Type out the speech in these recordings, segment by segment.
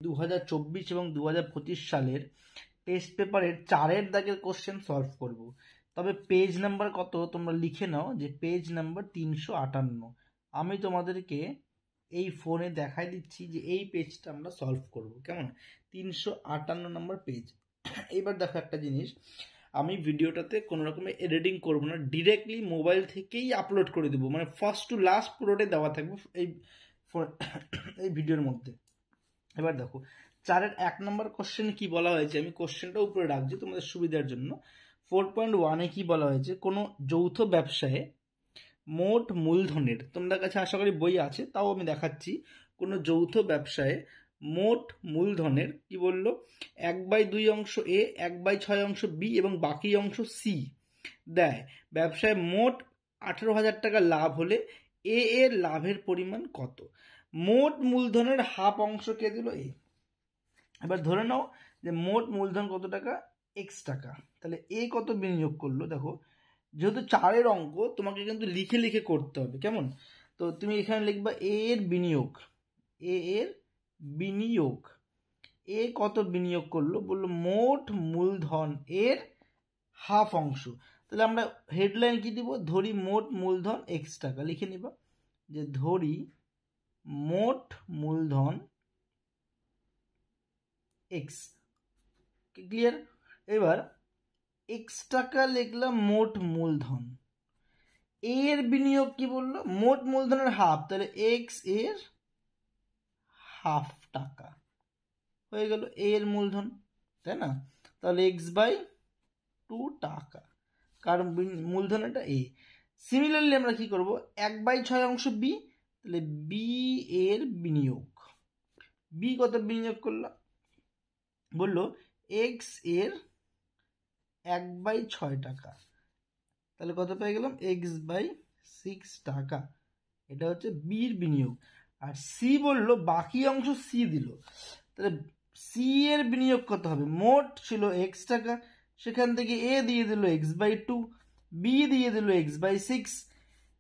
2024 এবং 2025 সালের টেস্ট পেপারের 4-এর দাগের কোশ্চেন সলভ করব। তবে পেজ নাম্বার কত তোমরা লিখে নাও, যে পেজ নাম্বার 358। আমি তোমাদেরকে এই ফোনে দেখাই দিচ্ছি যে এই পেজটা আমরা সলভ করব, কেমন? 358 নম্বর পেজ। এবার দেখো একটা জিনিস, আমি ভিডিওটাতে কোনো রকমের এডিটিং করব না, ডিরেক্টলি মোবাইল থেকেই আপলোড করে দেবো, মানে ফার্স্ট টু লাস্ট পুরোটাই দেওয়া থাকবে এই ভিডিওর মধ্যে। এবার দেখো 4-এর 1 নম্বর কোশ্চেন কি বলা হয়েছে, আমি কোশ্চেনটা উপরে রাখছি তোমাদের সুবিধার জন্য। 4.1-এ কি বলা হয়েছে, কোনো যৌথ ব্যবসায়ে মোট মূলধনের, তোমাদের কাছে আশা করি বই আছে, তাও আমি দেখাচ্ছি। কোনো যৌথ ব্যবসায়ে মোট মূলধনের কি বললো, 1/2 অংশ এ, 1/6 অংশ বি এবং বাকি অংশ সি দেয়। ব্যবসায় মোট 18,000 টাকা লাভ হলে এ এর লাভের পরিমাণ কত? মোট মূলধনের হাফ অংশ কে দিল? এ। এবার ধরে নাও যে মোট মূলধন কত টাকা, এক্স টাকা, তাহলে এ কত বিনিয়োগ করলো। দেখো যেহেতু 4-এর অঙ্ক, তোমাকে কিন্তু লিখে লিখে করতে হবে, কেমন? তো তুমি এখানে লিখবা এ এর বিনিয়োগ, এ এর বিনিয়োগ, এ কত বিনিয়োগ করলো, বললো মোট মূলধন এর হাফ অংশ। তাহলে আমরা হেডলাইন কি দিব, ধরি মোট মূলধন এক্স টাকা, লিখে নিবা যে ধরি মোট মূলধন এক্স। ক্লিয়ার? এবার এক্স টাকা লিখলাম মোট মূলধন, এর বিনিয়োগ কি বললো, মোট মূলধনের হাফ, তাহলে এক্স এর হাফ টাকা হয়ে গেল এর মূলধন, তাই না? তাহলে x/2 টাকা, কারণ মূলধন এটা এ। সিমিলারলি আমরা কি করব, 1/6 অংশ বি, তাহলে বি এর বিনিয়োগ, বি কত বিনিয়োগ করলো, বললো এক্স এর 1/6 টাকা, তাহলে কত পেয়ে গেলাম, x/6 টাকা। এটা হচ্ছে বির বিনিয়োগ। আর সি বললো বাকি অংশ সি দিল, তাহলে সি এর বিনিয়োগ কত হবে, মোট ছিল এক্স টাকা, সেখান থেকে এ দিয়ে দিল x/2, বি দিয়ে দিল x/6,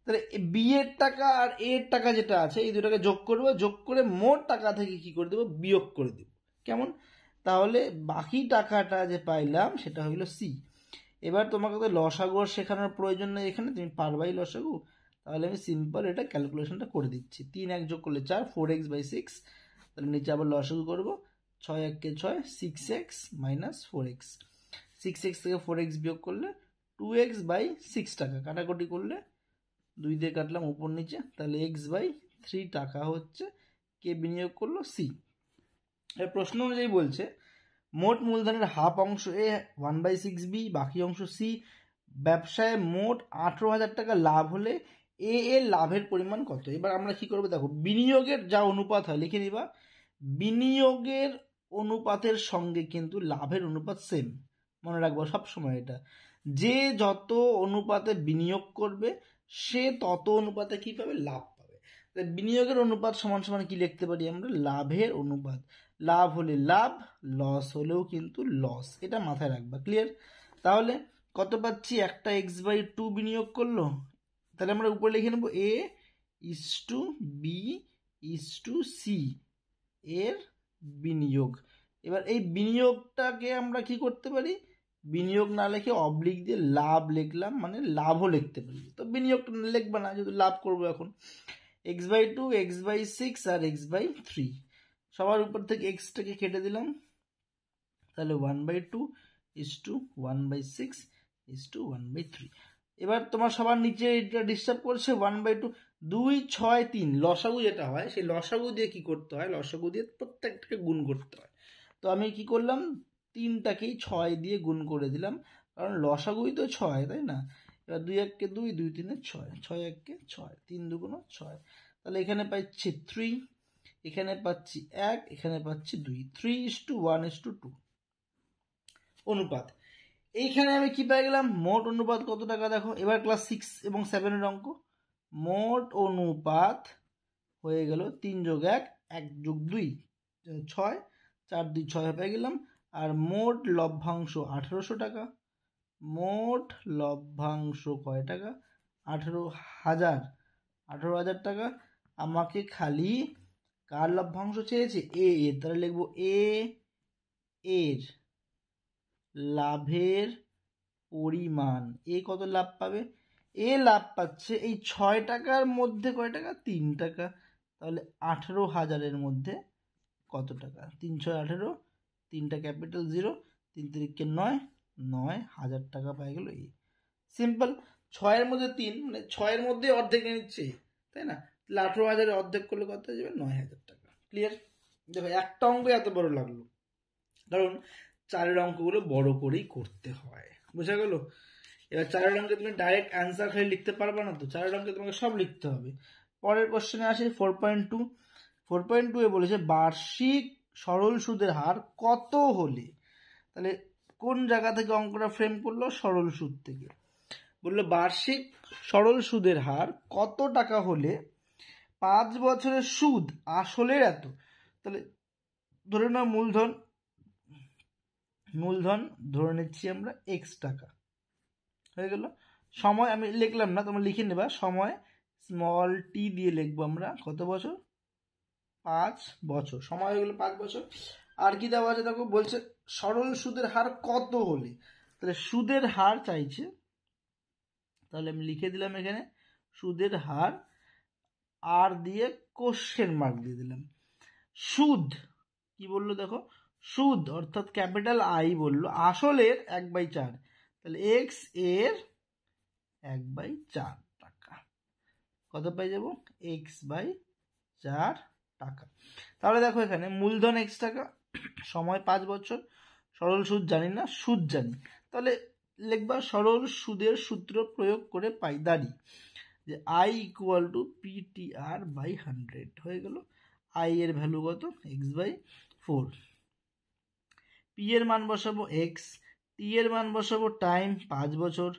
তাহলে বি এর টাকা আর এর টাকা যেটা আছে এই দুটাকে যোগ করবো, যোগ করে মোট টাকা থেকে কি করে দেবো, বিয়োগ করে দেবো, কেমন? তাহলে বাকি টাকাটা যে পাইলাম সেটা হইল সি। এবার তোমাকে তো লসাগু শেখানোর প্রয়োজন নেই, এখানে তুমি পারবাই লসাগু, তাহলে আমি সিম্পল এটা ক্যালকুলেশনটা করে দিচ্ছি। 3 যোগ করলে 4, 4x/6, তাহলে নিচে আবার লসাগু করবো, 6 1 6, 6x - 4x, 6x থেকে 4x বিয়োগ করলে 2x/6 টাকা, কাটাকুটি করলে 2 দিয়ে কাটলাম উপর নিচে, তাহলে x/3 টাকা হচ্ছে কে বিনিয়োগ করলো, সি। এর প্রশ্ন অনুযায়ী বলছে মোট মূলধনের হাফ অংশ এ, 1/6 বি, বাকি অংশ সি, ব্যবসায় মোট 18,000 টাকা লাভ হলে এ এর লাভের পরিমাণ কত? এবার আমরা কি করবো, দেখো বিনিয়োগের যা অনুপাত হয় লিখে নিবা, বিনিয়োগের অনুপাতের সঙ্গে কিন্তু লাভের অনুপাত সেম, মনে রাখবো সবসময় এটা। যে যত অনুপাতে বিনিয়োগ করবে সে তত অনুপাতে কি পাবে, লাভ পাবে। বিনিয়োগের অনুপাত সমান সমান কি লিখতে পারি আমরা, লাভের অনুপাত। লাভ হলে লাভ, লস হলেও কিন্তু লস, এটা মাথায় রাখবা। ক্লিয়ার? তাহলে কত পাচ্ছি, একটা x/2 বিনিয়োগ করলো, তাহলে আমরা উপরে লিখে নেবো a/b/c এর বিনিয়োগ। এবার এই বিনিয়োগটাকে আমরা কি করতে পারি, বিনিয়োগ না লিখে অবলিক দিয়ে লাভ লিখলাম, মানে লাভও লিখতে পারি। তো বিনিয়োগটা লিখবা না, যেহেতু লাভ করবো এখন। x/2, x/6 আর x/3, সবার উপর থেকে এক্সটাকে কেটে দিলাম, তাহলে 1/2 = 1/6 = 1/3। এবার তোমার সবার নিচে এটা ডিস্টার্ব করছে 1/2, 2 6 3, লসাগু যেটা হয় সেই লসাগু দিয়ে কি করতে হয়, লসাগু দিয়ে প্রত্যেকটাকে গুণ করতে হয়। তো আমি কি করলাম, 3টাকেই 6 দিয়ে গুণ করে দিলাম, কারণ লসাগুই তো 6, তাই না? এবার 2 1 কে 2, 2 3 6, 6 1 কে 6, 3 2 6, তাহলে এখানে পাচ্ছি 3, এখানে পাচ্ছি 1, এখানে পাচ্ছি 2, 3:1:2 অনুপাত। এইখানে আমি কি পেয়ে গেলাম, মোট অনুপাত কত টাকা, দেখো এবার ক্লাস 6 এবং 7-এর অঙ্ক। মোট অনুপাত হয়ে গেল 3 যোগ 1, 1 যোগ 2 6, 4 2 6 পেয়ে গেলাম। আর মোট লভ্যাংশ 1800 টাকা, মোট লভ্যাংশ কয় টাকা, 18,000 টাকা। আমাকে খালি কার লভ্যাংশ চেয়েছে? এ এর, তাহলে লিখবো এ এর লাভের পরিমাণ। এ কত লাভ পাবে? এ লাভ পাচ্ছে এই 6 টাকার মধ্যে কয় টাকা? 3 টাকা। তাহলে 18,000-এর মধ্যে কত টাকা? 3 6 18, 3টা ক্যাপিটাল 0, 3 3 9, 9,000 টাকা পাই গেল এ। সিম্পল। 6-এর মধ্যে 3 মানে 6-এর মধ্যে অর্ধেক নিচ্ছে, তাই না? তাহলে 18,000-এর অর্ধেক করলে কত হয়ে যাবে? 9,000 টাকা। ক্লিয়ার? দেখো একটা অঙ্ক এত বড় লাগলো কারণ 4-এর অঙ্কগুলো বড় করেই করতে হয়, বোঝা গেল? এবার 4-এর অঙ্কে তুমি ডাইরেক্ট অ্যান্সার খালি লিখতে পারবে না, তো 4-এর অঙ্কে তোমাকে সব লিখতে হবে। পরের কোশ্চেনে আসি 4.2। 4.2 এ বলেছে বার্ষিক সরল সুদের হার কত হলে, তাহলে কোন জায়গা থেকে অঙ্কটা ফ্রেম করলো? সরল সুদ থেকে। বললো বার্ষিক সরল সুদের হার কত টাকা হলে 5 বছরের সুদ আসলের এত। তাহলে ধরে নাও মূলধন ধরে নিচ্ছি আমরা x টাকা, হয়ে গেল। সময় আমি লিখলাম না, তোমরা লিখে নেবা। সময় স্মল টি দিয়ে লিখবো আমরা। কত বছর? 5 বছর। সময় হয়ে গেল 5 বছর। আর কি দেওয়া আছে দেখো, বলছে সরল সুদের হার কত হলে। তাহলে সুদের হার চাইছে, তাহলে আমি লিখে দিলাম এখানে সুদের হার, আর দিয়ে কোশ্চেন মার্ক দিয়ে দিলাম। সুদ কি বললো দেখো, সুদ অর্থাৎ ক্যাপিটাল আই বললো আসলের 1/4, তাহলে এক্স এর 1/4 টাকা। কত পাই যাব? x/4 টাকা। তাহলে দেখো এখানে মূলধন x টাকা, সময় 5 বছর, সরল সুদ জানি না, সুদ জানি। তাহলে লিখবা সরল সুদের সূত্র প্রয়োগ করে পাই দাঁড়ি যে i = PTR/100 হয়ে গেল। i এর ভ্যালু কত? x/4। p এর মান বসাবো x, t এর মান বসাবো টাইম 5 বছর,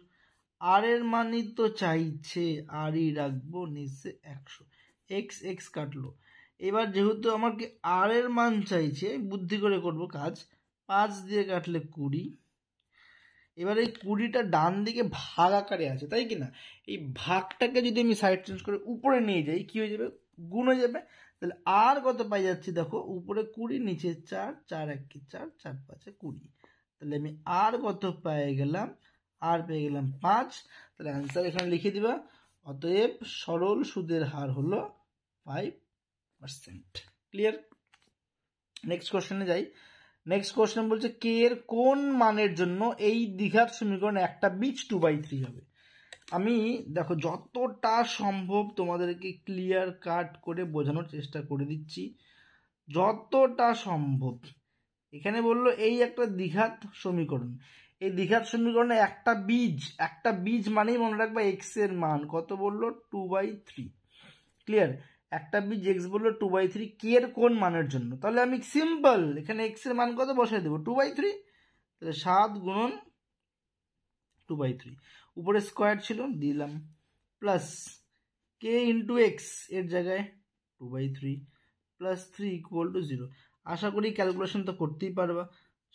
আর এর মানই তো চাইছে, আরই রাখবো নিচে 100। x কাটলো। এবার যেহেতু আমাকে আর এর মান চাইছে, বুদ্ধি করে করব কাজ। 5 দিয়ে কাটলে 20। এবার এই 20টা ডান দিকে ভাগ আকারে আছে, তাই কি না? এই ভাগটাকে যদি আমি সাইড চেঞ্জ করে উপরে নিয়ে যাই, কি হয়ে যাবে? গুণ হয়ে যাবে। তাহলে আর কত পাই যাচ্ছি দেখো, উপরে 20, নিচে 4, 4 1 4, 4 5 20। তাহলে আমি আর কত পেয়ে গেলাম? আর পেয়ে গেলাম 5। তাহলে অ্যান্সার এখানে লিখে দিবা। অতএব সরল সুদের হার হলো 5%। ক্লিয়ার? নেক্সট কোশ্চেনে যাই। নেক্সট কোশ্চেন বলছে কে এর কোন মানের জন্য এই দ্বিঘাত সমীকরণ একটা বীজ 2/3 হবে। আমি দেখো যতটা সম্ভব তোমাদেরকে ক্লিয়ার কাট করে বোঝানোর চেষ্টা করে দিচ্ছি, যতটা সম্ভব। এখানে বললো এই একটা দ্বিঘাত সমীকরণ, এই দ্বিঘাত সমীকরণে একটা বীজ মানেই মনে রাখবা এক্স এর মান কত বললো? 2/3। ক্লিয়ার? একটা বীজ এক্স বললো 2/3 কে এর কোন মানের জন্য। তাহলে আমি সিম্পল এখানে এক্স এর মান কত বসাই দেবো? 2/3। তাহলে 7 গুণন 2/3, উপরে স্কোয়ার ছিল দিলাম, প্লাস কে ইন্টু এক্স এর জায়গায় 2/3 প্লাস 3 = 0। আশা করি ক্যালকুলেশন তো করতেই পারবা।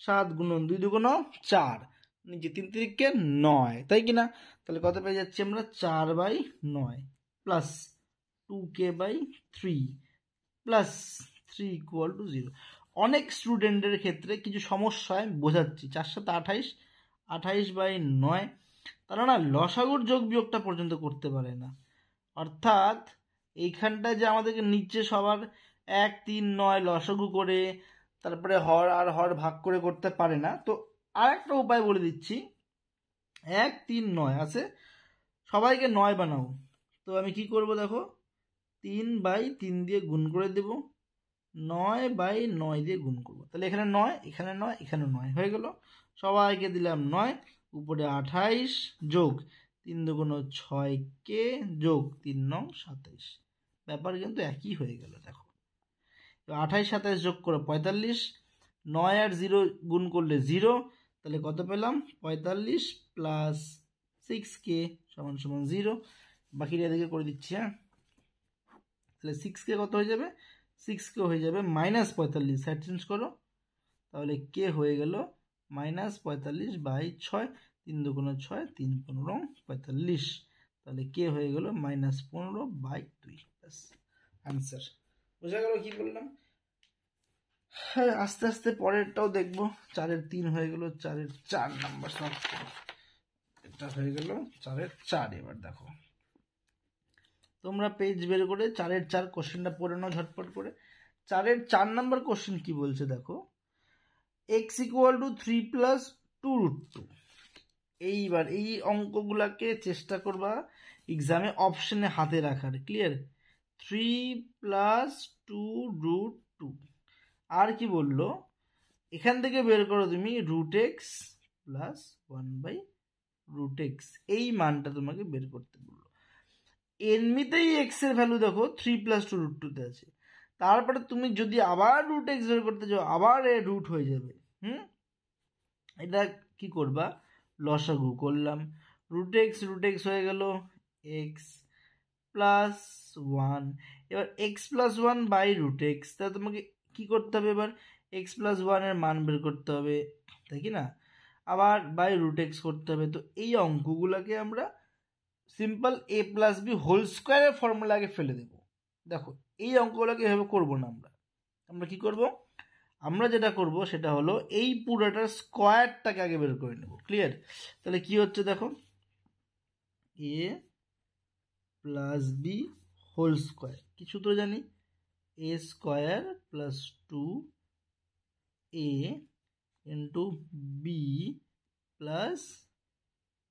7 গুণন 2 2 4, নিচে 3 3 9, তাই কিনা? তাহলে কত পেয়ে যাচ্ছি আমরা? 4/9 প্লাস 2k/3 প্লাস 3 = 0। অনেক স্টুডেন্টের ক্ষেত্রে কিছু সমস্যায় বোঝাচ্ছি। 4 7 28, 28/9 তারা না লসাগুর যোগ বিয়োগটা পর্যন্ত করতে পারে না। অর্থাৎ এইখানটায় যে আমাদেরকে নিচে সবার 1 3 9 লসাগু করে তারপরে হর আর হর ভাগ করে করতে পারে না। তো আর একটা উপায় বলে দিচ্ছি। 1 3 9 আছে, সবাইকে 9 বানাও। তো আমি কি করব দেখো, 3/3 দিয়ে গুণ করে দেব, 9/9 দিয়ে গুণ করব। তাহলে এখানে 9, এখানে 9, এখানে 9 হয়ে গেল। সবাইকে দিলাম 9, উপরে 28 যোগ 3 2 6k যোগ 3 9 27। ব্যাপার কিন্তু একই হয়ে গেল। দেখো 28 27 যোগ করে 45, 9 আর 0 গুণ করলে 0, তাহলে কত পেলাম? 45 প্লাস 6k সমান 0। বাকিটা এদিকে করে দিচ্ছি। হ্যাঁ, তাহলে 6k কত হয়ে যাবে? 6k হয়ে যাবে -45, সাইড চেঞ্জ করো। তাহলে কে হয়ে গেল -45/6, 3 2 6, 3 15 45। তাহলে কে হয়ে গেল -15/2। অ্যান্সার বোঝা গেল কি বললাম? হ্যাঁ, আস্তে আস্তে পরেরটাও দেখবো। 4-এর 3 হয়ে গেল, 4-এর 4 নাম্বার সলভ করো। এটা হয়ে গেল 4-এর 4। এবার দেখো তোমরা পেজ বের করে 4-এর 4 কোশ্চেনটা পড়ে নাও ঝটপট করে। 4-এর 4 নাম্বার কোশ্চেন কি বলছে দেখো, x = 3 + 2√2। এইবার এই অঙ্কগুলাকে চেষ্টা করবা এক্সামে অপশনে হাতে রাখার। ক্লিয়ার? 3 + 2√2। আর কি বললো, এখান থেকে বের করো তুমি √x + 1/√x। এই মানটা তোমাকে বের করতে বললো। এমনিতেই x এর ভ্যালু দেখো 3 + 2√2 তে আছে, তারপরে তুমি যদি আবার √x বের করতে যাও আবার এ রুট হয়ে যাবে। এটা কি করবা, লসাগু করলাম। √x হয়ে গেল x + 1। এবার x + 1/√x, তাহলে তোমাকে কি করতে হবে, এবার x + 1 এর মান বের করতে হবে, তাই কি না? আবার √x করতে হবে। তো এই অঙ্কগুলোকে আমরা সিম্পল a + b হোল স্কোয়ারের ফর্মুলা আগে ফেলে দেব। দেখো এই অঙ্কগুলোকে এভাবে করবো না, আমরা কি করব, আমরা যেটা করব সেটা হলো এই পুরোটার স্কোয়ারটাকে আগে বের করে নেব। ক্লিয়ার? তাহলে কি হচ্ছে দেখো, a + b হোল স্কোয়ার, কি সূত্র জানি, a² + 2a × b +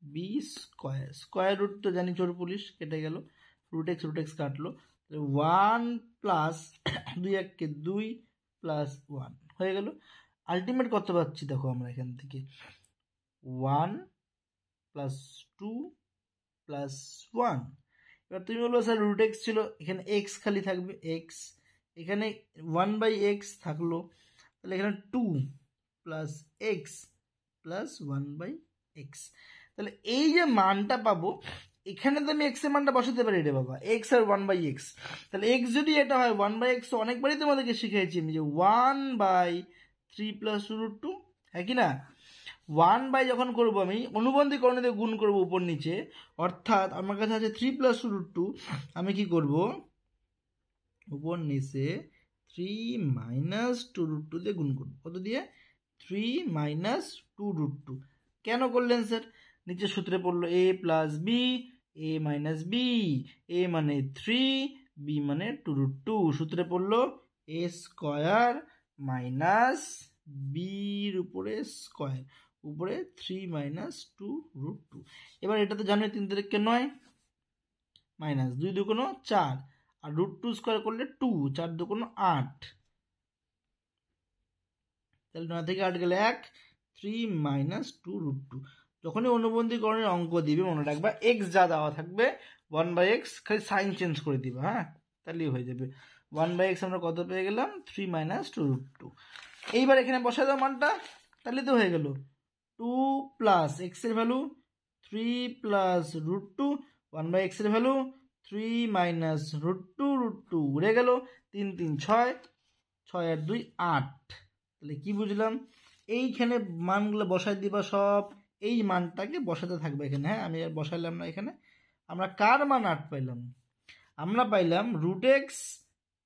b²। Square root তো জানি 4 পুলিশ, কেটে গেল, √x কাটলো, 1 + 2 × 2 + 1 হয়ে গেল। আলটিমেট কত পাচ্ছি দেখো আমরা এখান থেকে, 1 + 2 + 1। এবার তুমি বলবো স্যার √x ছিল, এখানে x খালি থাকবে, x এখানে 1/x থাকলো, তাহলে এখানে 2 + x + 1/x। তাহলে এই যে মানটা পাবো, এখানে তো আমি x এর মানটা বসাতে পারি রে বাবা, x আর 1/x। তাহলে x যদি এটা হয় 1/x, অনেকবারই তোমাদেরকে শিখিয়েছি আমি যে 1/3 + √2, হ্যাঁ কি না? 1 যখন করবো আমি অনুবন্ধী করণে দিয়ে গুণ করবো উপর নিচে, অর্থাৎ আমার কাছে আছে 3 + √2, আমি কি করব, উপর নিচে 3 - 2√2 দিয়ে গুণ করবো। কত দিয়ে? 3 - 2√2। কেন করলেন স্যার? নিচে সূত্রে পড়লো a + b, a - b, a মানে 3, b মানে 2√2। সূত্রে পড়লো a² - b এর উপরে স্কোয়ার, উপরে 3 - 2√2। এবার এটা তো জানোই 3 × 9 - 2 × 2 = 4, আর √2 স্কোয়ার করলে 2, 4 × 2 = 8। তাহলে 9 থেকে 8 গেলে 1, 3 - 2√2। যখনই অনুবন্ধীকরণের অঙ্ক দিবে মনে রাখবা x যা দেওয়া থাকবে 1/x, খালি সাইন চেঞ্জ করে দিবা, হ্যাঁ, তাহলেই হয়ে যাবে। 1/x আমরা কত পেয়ে গেলাম, 3 - 2√2। এইবার এখানে বসায় দাও মানটা, তাহলে তো হয়ে গেল 2 + x এর ভ্যালু 3 + √2, 1/x এর ভ্যালু 3 - √2 উড়ে গেল, 3 × 3 = 6, 6 আর 2 8। তাহলে কি বুঝলাম, এইখানে মানগুলো বসাই দিবা সব, এই মানটাকে বসাতে থাকবে এখানে। হ্যাঁ, আমি আর বসাইলাম না এখানে। আমরা কার মান 8 পাইলাম, আমরা পাইলাম √x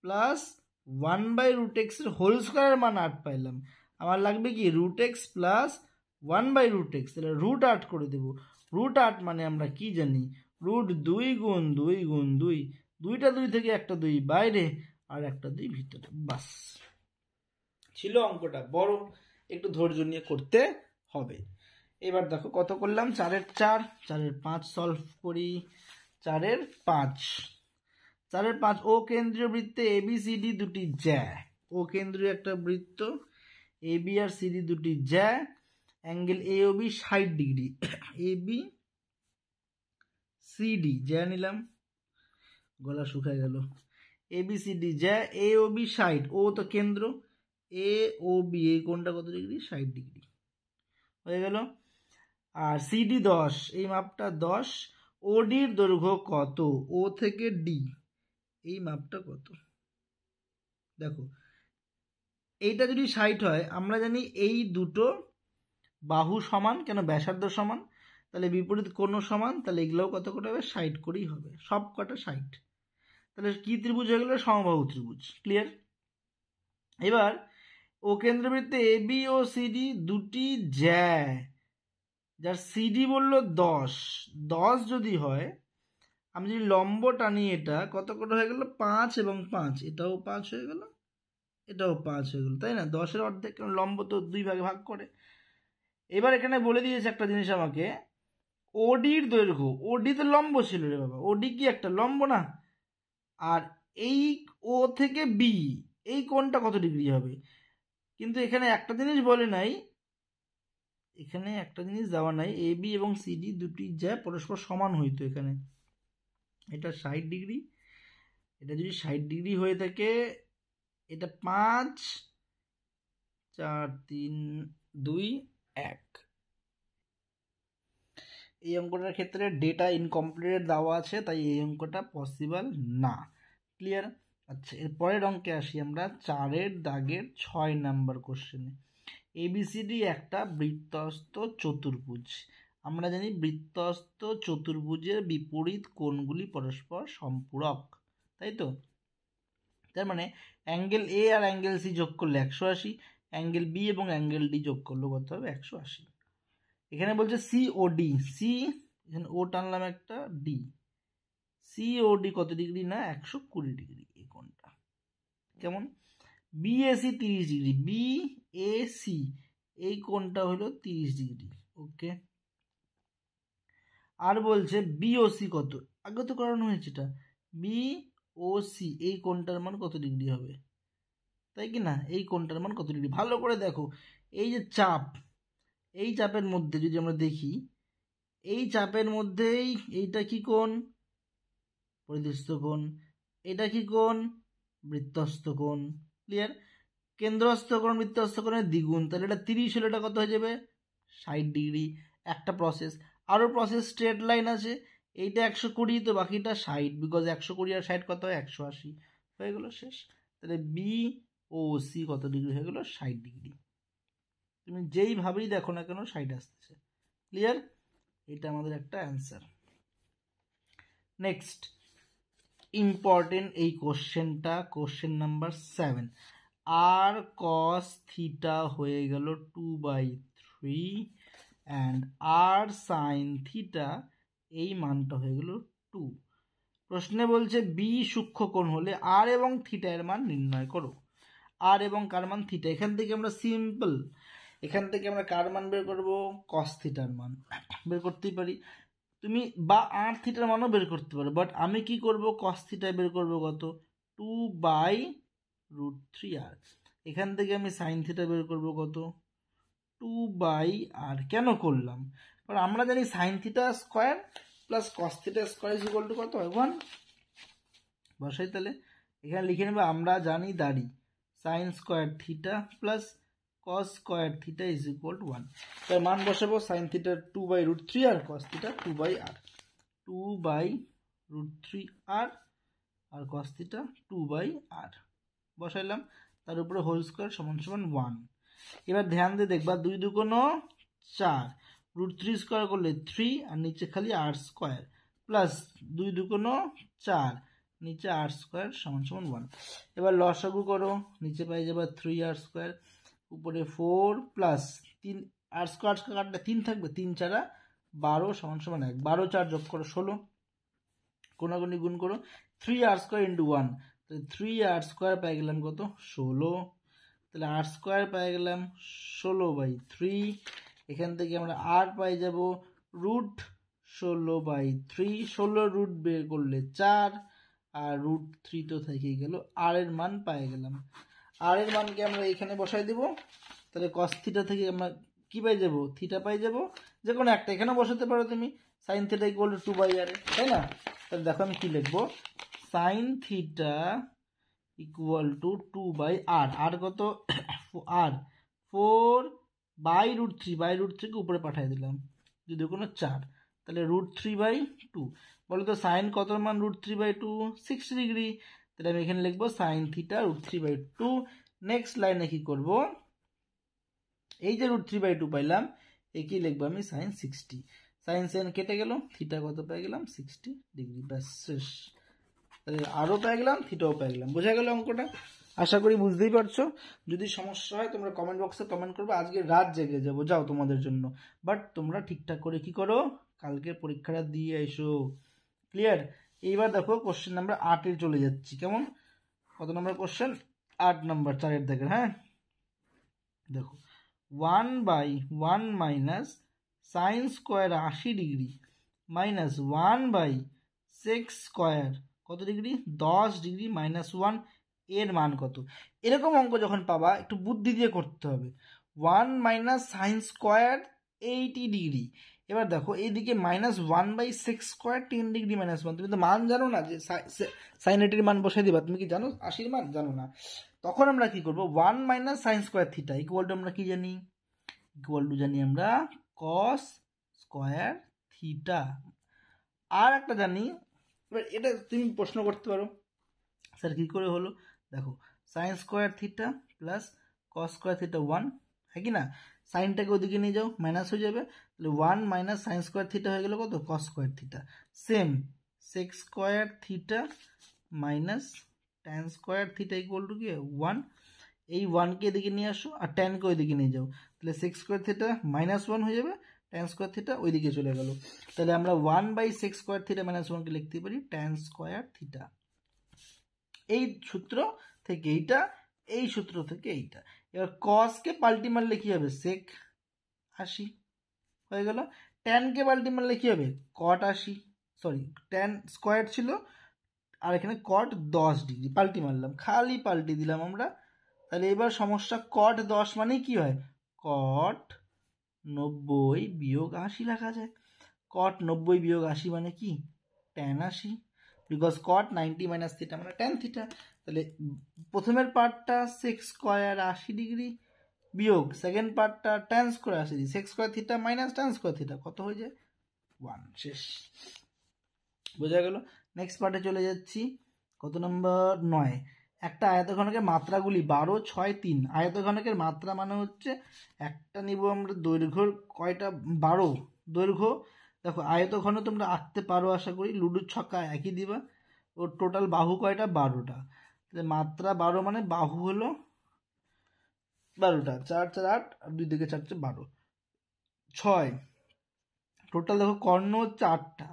+ 1/√x এর হোল স্কোয়ারের মান 8 পাইলাম। আমার লাগবে কি √x + 1/√x, তাহলে √8 করে দেবো। √8 মানে আমরা কি জানি, √2 × 2 × 2, 2টা 2 থেকে একটা 2 বাইরে আর একটা 2 ভিতরে, বাস। ছিল অঙ্কটা বড়, একটু ধৈর্য নিয়ে করতে হবে। এবার দেখো কত করলাম, 4-এর 4, 4-এর 5 সলভ করি। 4-এর 5, 4-এর 5, ও কেন্দ্রীয় বৃত্তে ABCD দুটি জ্যা, ও কেন্দ্রীয় একটা বৃত্ত, AB আর CD দুটি জ্যা, অ্যাঙ্গেল AOB 60 ডিগ্রি, ABCD জ্যা নিলাম, গলা শুকায় গেল, ABCD জ্যা, AOB 60, ও তো কেন্দ্র, AOB এই কোণটা কত ডিগ্রি, 60 ডিগ্রি হয়ে গেল। আর CD 10, এই মাপটা 10, ODর দৈর্ঘ্য কত, ও থেকে ডি এই মাপটা কত। দেখো এইটা যদি 60 হয়, আমরা জানি এই দুটো বাহু সমান, কেন ব্যাসার্ধ সমান, তাহলে বিপরীত কোণ সমান, তাহলে এগুলোও কত করে হবে, 60 করেই হবে, সব কটা 60। তাহলে কি ত্রিভুজ হয়ে গেল? সমবাহু ত্রিভুজ। ক্লিয়ার? এবার ও কেন্দ্রবৃত্তে এ বি ও সিডি দুটি জ্যা, যার সিডি বললো 10, 10 যদি হয়, আমি যদি লম্ব টানি এটা কত করে হয়ে গেল? 5 এবং 5, এটাও 5 হয়ে গেল, এটাও 5 হয়ে গেল, তাই না? 10-এর অর্ধেক, কারণ লম্ব তো 2 ভাগে ভাগ করে। এবার এখানে বলে দিয়েছে একটা জিনিস আমাকে, ওডির দৈর্ঘ্য, ওডি তো লম্ব ছিল রে বাবা, ওডি কি একটা লম্ব না? আর এই ও থেকে বি এই কোণটা কত ডিগ্রি হবে? কিন্তু এখানে একটা জিনিস বলে নাই, এখানে একটা জিনিস দেওয়া নাই, এ বি এবং সিডি দুটি যা পরস্পর সমান হইতো। এখানে এটা 60 ডিগ্রি, এটা যদি 60 ডিগ্রি হয়ে থাকে, এটা 5 4 3 2 1। এই অঙ্কটার ক্ষেত্রে ডেটা ইনকমপ্লিট দেওয়া আছে, তাই এই অঙ্কটা পসিবল না। ক্লিয়ার? আচ্ছা, এর পরের অঙ্কে আসি আমরা, 4-এর দাগের 6 নাম্বার কোশ্চেনে। এবিসিডি একটা বৃত্তস্থ চতুর্ভুজ। আমরা জানি বৃত্তস্থ চতুর্ভুজের বিপরীত কোণগুলি পরস্পর সম্পূরক, তাই তো? তার মানে অ্যাঙ্গেল এ আর অ্যাঙ্গেল সি যোগ করলে 180, অ্যাঙ্গেল বি এবং অ্যাঙ্গেল ডি যোগ করলে কত হবে? 180। এখানে বলছে সি ও ডি, সি এখানে ও টানলাম একটা, ডি, সি ও ডি কত ডিগ্রি? না 120 ডিগ্রি এই কোণটা। কেমন? বিএসি 30 ডিগ্রি, বিএসি এই কোণটা হলো 30 ডিগ্রি। ওকে, আর বলছে বিওসি কত? আগে তো করানো হয়েছে এটা। বিওসি এই কোণটার মান কত ডিগ্রি হবে? তাই কি না? এই কোণটার মান কত ডিগ্রি? ভালো করে দেখো, এই যে চাপ, এই চাপের মধ্যে যদি আমরা দেখি, এই চাপের মধ্যেই এইটা কি কোণ? পরিদৃষ্ট কোণ। এটা কি কোণ? বৃত্তস্থ কোণ। ক্লিয়ার? কেন্দ্রস্থ কোণ বৃত্তস্থ কোণের দ্বিগুণ, তাহলে এটা 30 হলে এটা কত হয়ে যাবে? 60 ডিগ্রি। একটা প্রসেস, আরও প্রসেস স্ট্রেট লাইন আছে, এইটা 120, তো বাকিটা 60, বিকজ 120 আর 60 কত হয়? 180 হয়ে গেল, শেষ। তাহলে বি ও সি কত ডিগ্রি হয়ে গেল? 60 ডিগ্রি। তুমি যেইভাবেই দেখো না কেন 60 আসতেছে। ক্লিয়ার? এটা আমাদের একটা অ্যান্সার। নেক্সট ইম্পর্টেন্ট এই কোশ্চেনটা, কোশ্চেন নাম্বার 7। আর কস থিটা হয়ে গেল 2/3 অ্যান্ড আর সাইন থিটা এই মানটা হয়ে গেল 2। প্রশ্নে বলছে বি সূক্ষ্মকোণ হলে আর এবং থিটা এর মান নির্ণয় করো। আর এবং কার মান? থিটা। এখান থেকে আমরা সিম্পল, এখান থেকে আমরা কার মান বের করব? কস থিটার মান বের করতেই পারি। তুমি বা আর থিটার মানও বের করতে পারো, বাট আমি কি করব? কস থিটা বের করব কত? 2/√3r। এখান থেকে আমি সাইন থিটা বের করব কত? 2/r। কেন করলাম? কারণ আমরা জানি sine theta square plus cos theta square is equal to কত হয়? 1। বসাই তাহলে, এখানে লিখে নেবে, আমরা জানি দাঁড়ি sine square theta plus cos square theta is equal to 1। তার মান বসাবো, সাইন থিটা 2/√3 আর কস থিটা 2/r, 2/√3r আর কস থিটা 2/r বসাইলাম, তার উপরে হোল স্কোয়ার সমান সমান 1। এবার ধ্যান দিয়ে দেখবা, 2 2 4, √3 স্কোয়ার করলে 3 আর নিচে খালি r স্কোয়ার, প্লাস 2 2 4, নিচে r স্কোয়ার সমান সমান 1। এবার লসাগু করো, নিচে পাই যাবে 3r স্কোয়ার, উপরে 4 প্লাস 3 r স্কোয়ার কাটলে 3 থাকবে, 3 4 12 সমান সমান 1, 12 4 যোগ করো 16, কোনাগুনি গুণ করো, 3r স্কোয়ার ইন্টু 1, তাহলে 3r স্কোয়ার পাই গেলাম কত? 16। তাহলে r স্কোয়ার পাই গেলাম 16/3। এখান থেকে আমরা r পাই যাব √16/3, 16 রুট বের করলে 4, আর √3 তো থেকে গেল, r এর মান পাই গেলাম। r এর মানকে আমরা এখানে বসাই দেব, তাহলে কস থিটা থেকে আমরা কি পাই যাব? থিটা পাই যাব, যে কোনো একটা এখানে বসাতে পারো তুমি, sine theta equal two 2/r, তাই না? তাহলে দেখো আমি কি লিখবো, sine theta equal two 2/r, আর কত? r 4/√3 কে উপরে পাঠিয়ে দিলাম, যদি কোনো 4, তাহলে √3/2। বলো তো সাইন কত মান? √3/2, 60 ডিগ্রি। তাহলে আমি এখানে লিখবো সাইন থিটা √3/2। নেক্সট লাইনে কি করব? এই যে √3/2 পাইলাম, একে লিখবো আমি সাইন 60, সাইন সাইন কেটে গেল, থিটা কত পেয়ে গেলাম? 60 ডিগ্রি। ব্যাস শেষ। তাহলে আরও পেয়ে গেলাম, থিটাও পেয়ে গেলাম। বোঝা গেল অঙ্কটা? আশা করি বুঝতেই পারছো। যদি সমস্যা হয় তোমরা কমেন্ট বক্সে কমেন্ট করবে, আজকে রাত জেগে যাবো যাও তোমাদের জন্য। বাট তোমরা ঠিকঠাক করে কি করো, কালকে পরীক্ষাটা দিয়ে এসো। ক্লিয়ার? এইবার দেখো কোশ্চেন নাম্বার 8-এ চলে যাচ্ছি। কেমন? কত নম্বর কোশ্চেন? 8 নম্বর, 4-এর দেখেন। হ্যাঁ দেখো, 1/1 minus sine square 80 degree minus 1/sec square কত ডিগ্রি? 10 ডিগ্রি মাইনাস 1 এর মান কত? এরকম অঙ্ক যখন পাবা একটু বুদ্ধি দিয়ে করতে হবে। 1 মাইনাস সাইন স্কোয়ার 80 ডিগ্রি, এবার দেখো এইদিকে minus 1/sec square 10 degree minus 1। তুমি তো মান জানো না, যে সাইন 80-র মান বসাই দিবা। তুমি কি জানো 80-র মান? জানো না। তখন আমরা কি করবো, 1 minus sine square theta equal two আমরা কি জানি? ইকুয়াল টু জানি আমরা কস স্কোয়ার থিটা। আর একটা জানি, এবার এটা তুমি প্রশ্ন করতে পারো স্যার কী করে হলো? দেখো, sine square theta plus cos square theta 1, হ্যাঁ কি না? সাইনটাকে ওদিকে নিয়ে যাও, মাইনাস হয়ে যাবে। তাহলে 1 মাইনাস সাইন স্কোয়ার থিটা হয়ে গেল কত? Cos square theta. Same sec square theta minus tan square theta equal to কি? 1। এই 1কে এদিকে নিয়ে আসো আর ট্যানকে ওইদিকে নিয়ে যাও, তাহলে সেক্স স্কোয়ার থিটা মাইনাস 1 হয়ে যাবে, ট্যান স্কোয়ার থিটা ওইদিকে চলে গেল। তাহলে আমরা 1/sec স্কোয়ার থিটা মাইনাস 1কে লিখতে পারি ট্যান স্কোয়ার থিটা। এই সূত্র থেকে এইটা, এই সূত্র থেকে এইটা। এবার কসকে পাল্টি মারলে কি হবে? সেক 80 হয়ে গেল। ট্যানকে পাল্টি মারলে কি হবে? কট 80, সরি ট্যান স্কোয়ার ছিল আর এখানে কট 10 ডিগ্রি, পাল্টি মারলাম, খালি পাল্টি দিলাম আমরা। তাহলে এবার সমস্যা, কট 10 মানে কি হয়? কট 90 বিয়োগ 80 লেখা যায়। কট 90 বিয়োগ 80 মানে কি? Tan 80, because cot 90 minus theta মানে ট্যান থিটা। তাহলে প্রথমের পার্টটা সেক স্কোয়ার 80 ডিগ্রি বিয়োগ সেকেন্ড পার্টটা tan square 80 degree, sec square theta minus tan square theta কত হয়ে যায়? 1। শেষ। বোঝা গেল? নেক্সট পার্টে চলে যাচ্ছি। কত নম্বর? 9। একটা আয়তঘনকের মাত্রাগুলি 12, 6, 3। আয়তঘনকের মাত্রা মানে হচ্ছে একটা নিব আমরা দৈর্ঘ্যর কয়টা? 12 দৈর্ঘ্য। দেখো আয়তঘন তোমরা আঁকতে পারো আশা করি, লুডুর ছক্কা একই দিবা। ওর টোটাল বাহু কয়টা? 12টা। মাত্রা 12 মানে বাহু হলো 12টা, 4 4 8 আর 2 দিকে 4 4 12। 6 টোটাল দেখো কর্ণ হচ্ছে 8টা,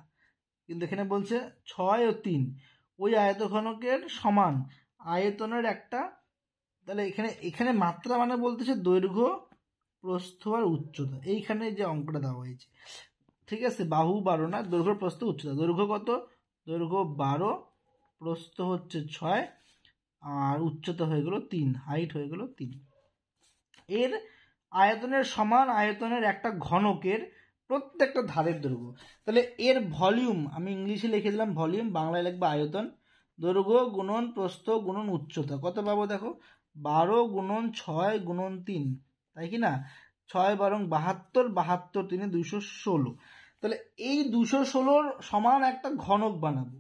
কিন্তু এখানে বলছে 6 ও 3 ওই আয়তঘনকের সমান আয়তনের একটা। তাহলে এখানে এখানে মাত্রা মানে বলতেছে দৈর্ঘ্য, প্রস্থ আর উচ্চতা। এইখানে যে অঙ্কটা দেওয়া হয়েছে, ঠিক আছে? বাহু 12 না, দৈর্ঘ্য প্রস্থ উচ্চতা। দৈর্ঘ্য কত? দৈর্ঘ্য 12, প্রস্থ হচ্ছে 6 আর উচ্চতা হয়ে গেল 3, হাইট হয়ে গেল 3। এর আয়তনের সমান আয়তনের একটা ঘনকের প্রত্যেকটা ধারের দৈর্ঘ্য। তাহলে এর ভলিউম আমি ইংলিশে লিখে দিলাম ভলিউম, বাংলায় লিখবো আয়তন। দৈর্ঘ্য গুণন প্রস্থ গুণন উচ্চতা কত পাবো? দেখো 12 গুণন 6 গুণন 3, তাই কি না? 6 12 72, 72 3 216। তাহলে এই 216 সমান একটা ঘনক বানাবো।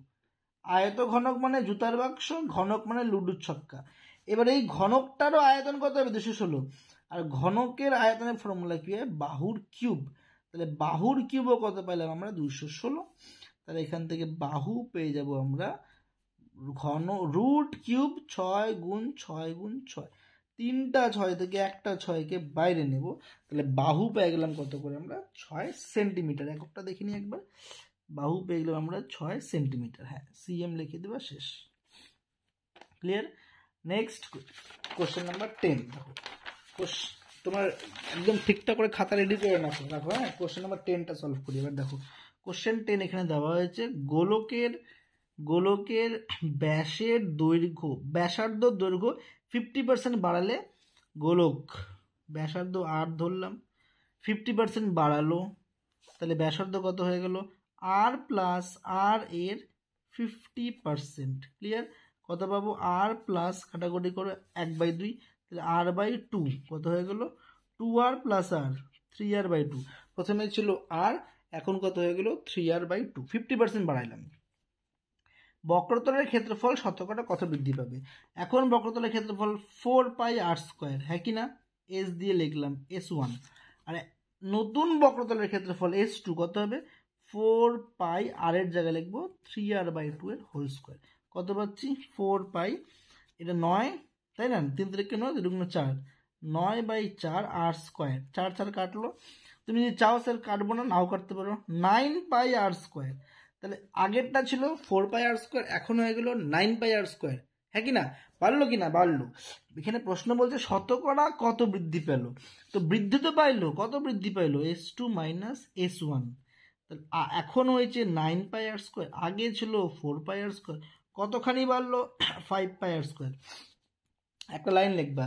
আয়ত ঘনক মানে জুতার বাক্স, ঘনক মানে লুডুর ছক্কা। এবার এই ঘনকটারও আয়তন কত হবে? 216। আর ঘনকের আয়তনের ফর্মুলা কি হয়? বাহুর কিউব। তাহলে বাহুর কিউবও কত পাইলাম আমরা? 216। তাহলে এখান থেকে বাহু পেয়ে যাব আমরা ঘন রুট কিউব 6 গুণ 6 গুণ 6। 3টা 6 থেকে একটা 6কে বাইরে নেব, তাহলে বাহু পেয়ে গেলাম কত করে আমরা? 6 সেন্টিমিটার। এককটা দেখিনি একবার। বাহু পেয়ে গেলাম আমরা 6 সেন্টিমিটার। হ্যাঁ, সিএম লিখে দেবা, শেষ। ক্লিয়ার? Next question number 10। দেখো তোমার একদম ঠিকঠাক করে খাতা রেডি করে রাখো। হ্যাঁ, কোশ্চেন নাম্বার 10টা সলভ করি। এবার দেখো কোশ্চেন 10 এখানে দেওয়া হয়েছে, গোলকের ব্যাসের দৈর্ঘ্য, ব্যাসার্ধ দৈর্ঘ্য 50% বাড়ালে গোলক ব্যাসার্ধ 8 ধরলাম, 50% বাড়ালো, তাহলে ব্যাসার্ধ কত হয়ে গেল? আর প্লাস আর এর 50%। ক্লিয়ার? কত পাবো? আর প্লাস কাটাকুটি করে 1/2, তাহলে r/2 কত হয়ে গেল? 2r প্লাস আর 3r/2। প্রথমে ছিল আর, এখন কত হয়ে গেল? 3r/2। 50% বাড়াইলাম। বক্রতলের ক্ষেত্রফল শতকরা কত বৃদ্ধি পাবে? এখন বক্রতলের ক্ষেত্রফল 4πr², হ্যাঁ কি না? এস দিয়ে লিখলাম S1। আর নতুন বক্রতলের ক্ষেত্রফল S2 কত হবে? 4πr এর জায়গায় লিখবো 3r/2 এর হোল স্কোয়ার। কত পাচ্ছি 4 পাই, এটা 9, তাই না, 3 তারিখে 9, 2 গুণ 4, 9/4 আর স্কোয়ার, 4 4 কাটলো। তুমি যদি চাও স্যার কাটবো না, নাও কাটতে পারো, 9πr²। তাহলে আগেরটা ছিল 4πr², এখন হয়ে গেল 9πr², হ্যাঁ কি না, বাড়লো কি না, বাড়লো। এখানে প্রশ্ন বলছে শতকরা কত বৃদ্ধি পেল, তো বৃদ্ধি তো পাইলো, কত বৃদ্ধি পাইলো, S2 - S1। তাহলে এখন হয়েছে 9πr², আগে ছিল 4πr², কতখানি বাড়লো 5πr²। একটা লাইন লিখবা,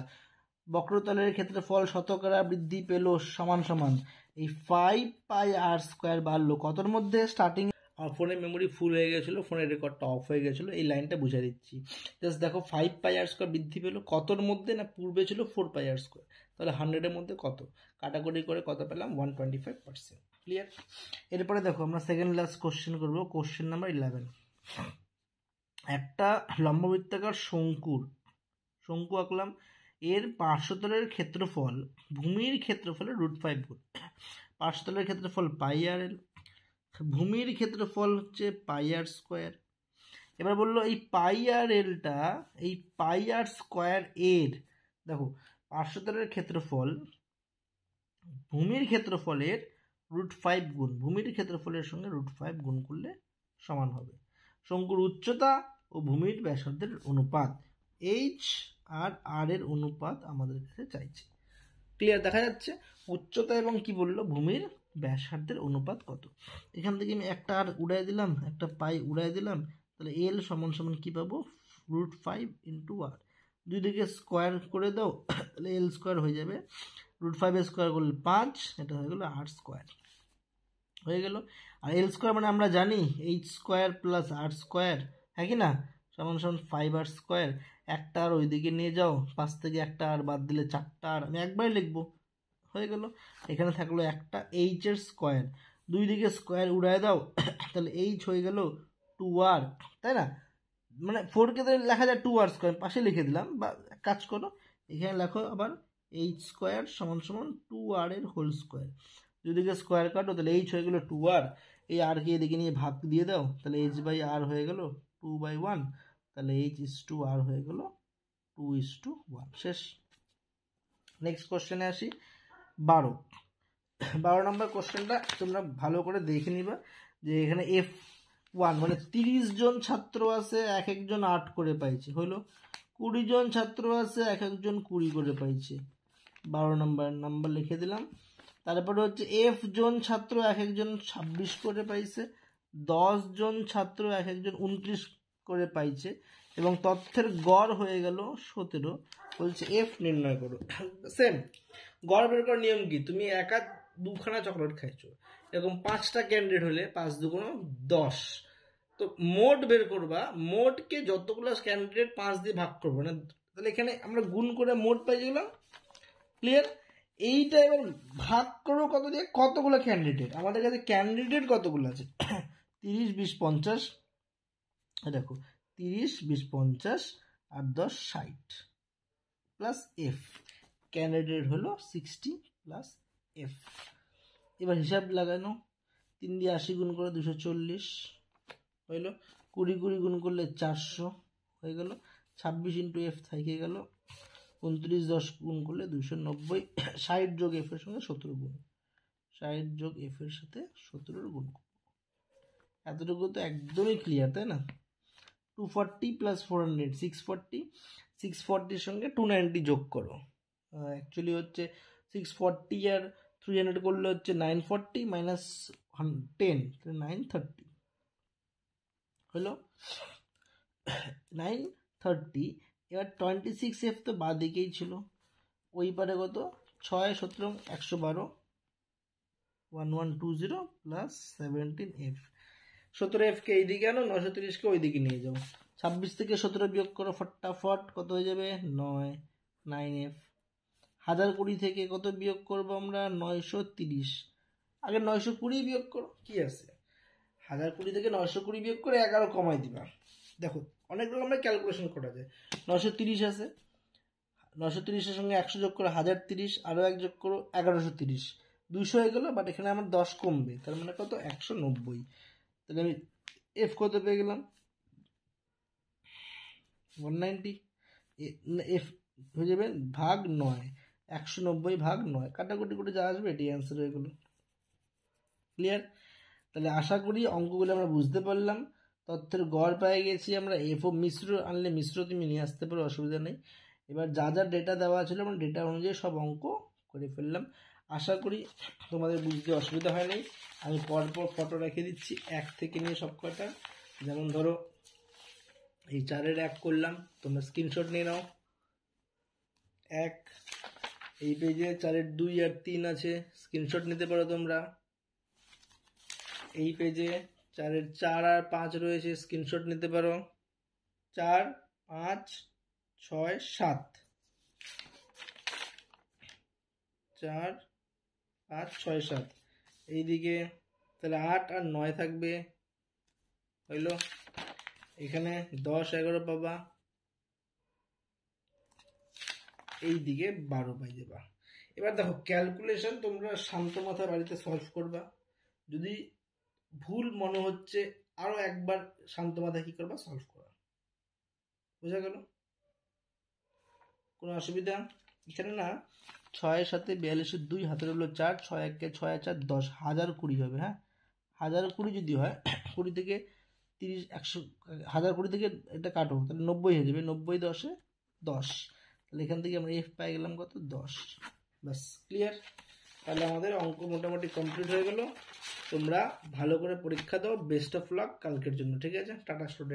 বক্রতলের ক্ষেত্রফল শতকরা বৃদ্ধি পেল সমান সমান এই 5πr² বাড়লো কতর মধ্যে, স্টার্টিং। আর ফোনের মেমোরি ফুল হয়ে গেছিলো, ফোনের রেকর্ডটা অফ হয়ে গেছিলো, এই লাইনটা বুঝে দিচ্ছি। জাস্ট দেখো 5πr² বৃদ্ধি পেলো কতর মধ্যে, না পূর্বে ছিল 4πr², তাহলে 100-এর মধ্যে কত, কাটাকুটি করে কত পেলাম 125%। ক্লিয়ার? এরপরে দেখো আমরা সেকেন্ড লাস্ট কোশ্চেন করবো, কোশ্চেন নাম্বার 11। একটা লম্ববৃত্তাকার শঙ্কু আঁকলাম, এর পার্শ্বতলের ক্ষেত্রফল ভূমির ক্ষেত্রফলের √5 গুণ। পার্শ্বতলের ক্ষেত্রফল πr, ভূমির ক্ষেত্রফল হচ্ছে πr²। এবার বললো এই πrlটা, এই πr² এর, দেখো পার্শ্বতলের ক্ষেত্রফল ভূমির ক্ষেত্রফলের √5 গুণ, ভূমির ক্ষেত্রফলের সঙ্গে √5 গুণ করলে সমান হবে শঙ্কুর উচ্চতা ও ভূমির ব্যাসার্ধের অনুপাত, এইচ আর আর এর অনুপাত আমাদের কাছে চাইছে। ক্লিয়ার? দেখা যাচ্ছে উচ্চতা এবং কি বললো ভূমির ব্যাসার্ধের অনুপাত কত। এখান থেকে আমি একটা আর উড়াই দিলাম, একটা পাই উড়াই দিলাম, তাহলে এল সমান সমান কি পাবো, √5 × r। দুই দিকে স্কোয়ার করে দাও, তাহলে l² হয়ে যাবে, √5² করলে 5, এটা হয়ে গেল r² হয়ে গেল। আর l² মানে আমরা জানি h² + r², হ্যাঁ কি না, সমান সমান 5r²। একটা আর ওইদিকে নিয়ে যাও, 5 থেকে একটা আর বাদ দিলে 4টা আর, আমি একবারই লিখবো, হয়ে গেল। এখানে থাকলো একটা h-এর স্কোয়ার, দুই দিকে স্কোয়ার উড়ায় দাও, তাহলে h হয়ে গেল 2r, তাই না, মানে 4কে তো লেখা যায় 2r², পাশে লিখে দিলাম। বা কাজ করো, এখানে লেখো আবার h² সমান সমান 2r এর হোল স্কোয়ার, দুদিকে স্কোয়ার কাটো, তাহলে h হয়ে গেল 2r, এই আর কে এদিকে নিয়ে ভাগ দিয়ে দাও, তাহলে h/r হয়ে গেল 2/1, তাহলে h/r হয়ে গেল 2:1। শেষ। নেক্সট কোশ্চেনে আসি, 12 নম্বর কোশ্চেনটা তোমরা ভালো করে দেখে নিবা, যে এখানে F1 মানে 30 জন ছাত্র আছে, এক একজন 8 করে পাইছে, হলো 20 জন ছাত্র আছে, এক একজন 20 করে পাইছে, 12 নাম্বার লিখে দিলাম। তারপরে হচ্ছে F জন ছাত্র এক একজন 26 করে পাইছে, 10 জন ছাত্র এক একজন 29 করে পাইছে, এবং তথ্যের গড় হয়ে গেল 17। বলছে F নির্ণয় করো। সেম গড় বের করার নিয়ম কি, তুমি একা 2খানা চকলেট খাইছো, এরকম 5টা ক্যান্ডিডেট হলে 5 2 10, তো মোট বের করবা, মোটকে যতগুলো ক্যান্ডিডেট 5 দিয়ে ভাগ করবো না, তাহলে এখানে আমরা গুণ করে মোট পাই গেলাম। ক্লিয়ার? এইটা এবার ভাগ করবো কত দিয়ে, কতগুলো ক্যান্ডিডেট, আমাদের কাছে ক্যান্ডিডেট কতগুলো আছে, 30 20 50, দেখো 30 20 50 আর 10 60 প্লাস এফ, ক্যান্ডিডেট হলো 60 প্লাস এফ। এবার হিসাব লাগানো, 3 দিয়ে 80 গুণ করে 240 হইল, 20 20 গুণ করলে 400 হয়ে গেল, 26 × f থেকে গেল, 29 10 গুণ করলে 290, 60 যোগ f এর সঙ্গে 17 গুণ, 60 যোগ f এর সাথে 17 গুণ। এতটুকু তো একদমই ক্লিয়ার, তাই না? 240 + 400 640, 640 সঙ্গে 290 যোগ করো, অ্যাকচুয়ালি হচ্ছে 640 আর 300 করলে হচ্ছে 940 - 10, 930 হলো 930। এবার 26f তো বাঁ দিকেই ছিল, ওই পারে কত 6 17 112, 1120 প্লাস 17f, 17f কে এইদিকে আনো, 930 কে ওইদিকে নিয়ে যাও, 26 থেকে 17 বিয়োগ করো ফটাফট, কত হয়ে যাবে 9, 9f। 1020 থেকে কত বিয়োগ করবো আমরা, 930, আগে 920 বিয়োগ করো, কি আছে, 1020 থেকে 920 বিয়োগ করে 11 কমাই দিবা। দেখো অনেক রকমের ক্যালকুলেশন করা যায়, 930 আছে, 930-এর সঙ্গে 100 যোগ করো 1030, আরও 1 যোগ করো 1130, 200 হয়ে গেল, বাট এখানে আমার 10 কমবে, তার মানে কত 190। তাহলে আমি এফ কত পেয়ে গেলাম, 190 এফ হয়ে যাবে ভাগ 9, 190 ভাগ 9, কাটাকুটি করে যা আসবে এটি অ্যান্সার হয়ে গেল। ক্লিয়ার? তাহলে আশা করি অঙ্কগুলো আমরা বুঝতে পারলাম। তথ্যের গড় পেয়ে গেছি আমরা। এফও মিশ্র আনলে মিশ্র তুমি নিয়ে আসতে পারো, অসুবিধা নেই। এবার যা যা ডেটা দেওয়া ছিল আমরা ডেটা অনুযায়ী সব অঙ্ক করে ফেললাম। আশা করি তোমাদের বুঝতে অসুবিধা হয়নি। আমি পরপর ফটো রেখে দিচ্ছি 1 থেকে নিয়ে সব কটা। যেমন ধরো এই 4-এর 1 করলাম, তোমরা স্ক্রিনশট নিয়ে নাও। 1 এই পেজে 4-এর 2 আর 3 আছে, স্ক্রিনশট নিতে পারো তোমরা। এই পেজে 4-এর 4 আর 5 রয়েছে, স্ক্রিনশট নিতে পারো। 4, 5, 6, 7, 4, 5, 6, 7। এইদিকে তাহলে 8 আর 9 থাকবে, হইল। এখানে 10, 11 পাবা, এইদিকে 12 পাই দেবা। এবার দেখো ক্যালকুলেশন তোমরা শান্ত মাথায় বাড়িতে সলভ করবা। যদি ভুল মনে হচ্ছে আরো একবার শান্ত মাথায় কি করবা, সলভ করা। বোঝা গেল? কোনো অসুবিধা? এখানে না 6-এর সাথে 42-এর 2 হাতের হলো 4, 6 1 6 4 10, 1020 হবে। হ্যাঁ, 1020 যদি হয় 20 থেকে 30, 100, 1020 থেকে এটা কাটো, তাহলে 90 হয়ে যাবে। 90 10-এ 10, তাহলে এখান থেকে আমরা এফ পাই গেলাম কত, 10। ব্যাস, ক্লিয়ার? তাহলে আমাদের অঙ্ক মোটামুটি কমপ্লিট হয়ে গেল। তোমরা ভালো করে পরীক্ষা দাও। বেস্ট অফ লাক কালকের জন্য। ঠিক আছে? Tata student.